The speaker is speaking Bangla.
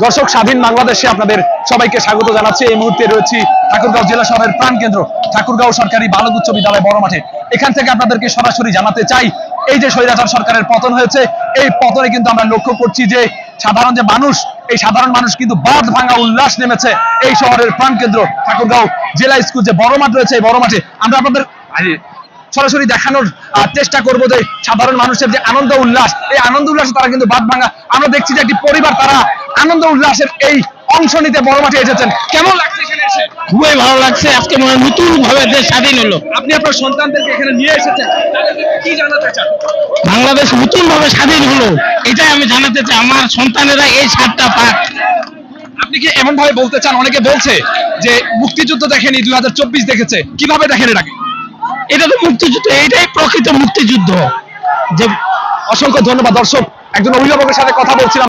দর্শক, স্বাধীন বাংলাদেশে আপনাদের সবাইকে স্বাগত জানাচ্ছি। এই মুহূর্তে রয়েছি ঠাকুরগাঁও জেলা শহরের প্রাণকেন্দ্র ঠাকুরগাঁও সরকারি বালক উচ্চ বিদ্যালয় বড় মাঠে। এখান থেকে আপনাদেরকে সরাসরি জানাতে চাই, এই যে স্বৈরাচার সরকারের পতন হয়েছে, এই পতনে কিন্তু আমরা লক্ষ্য করছি যে সাধারণ যে মানুষ, এই সাধারণ মানুষ কিন্তু বাঁধ ভাঙা উল্লাস নেমেছে এই শহরের প্রাণকেন্দ্র ঠাকুরগাঁও জেলা স্কুল যে বড় মাঠ রয়েছে, এই বড় মাঠে আমরা আপনাদের সরাসরি দেখানোর চেষ্টা করবো যে সাধারণ মানুষের যে আনন্দ উল্লাস, এই আনন্দ উল্লাসে তারা কিন্তু বাদ ভাঙা। আমরা দেখছি যে একটি পরিবার তারা আনন্দ উল্লাসের এই অংশ নিতে বড় মাঠে এসেছেন। কেমন লাগছে এখানে এসে? খুবই ভালো লাগছে। আজকে মনে হয় নতুন ভাবে দেশ স্বাধীন হলো। আপনি আপনার সন্তানদেরকে এখানে নিয়ে এসেছেন, তাদেরকে কি জানাতে চান? বাংলাদেশ নতুন ভাবে স্বাধীন হলো, এটাই আমি জানাতে চাই। আমার সন্তানেরা এই স্বাদটা পাক। আপনি কি এমন ভাবে বলতে চান? অনেকে বলছে যে মুক্তিযুদ্ধ দেখেনি, 2024 দেখেছে, কিভাবে দেখেন এটাকে? এটা তো মুক্তিযুদ্ধ, এটাই প্রকৃত মুক্তিযুদ্ধ। যে অসংখ্য ধন্যবাদ। দর্শক, একজন অভিভাবকের সাথে কথা বলছিলাম।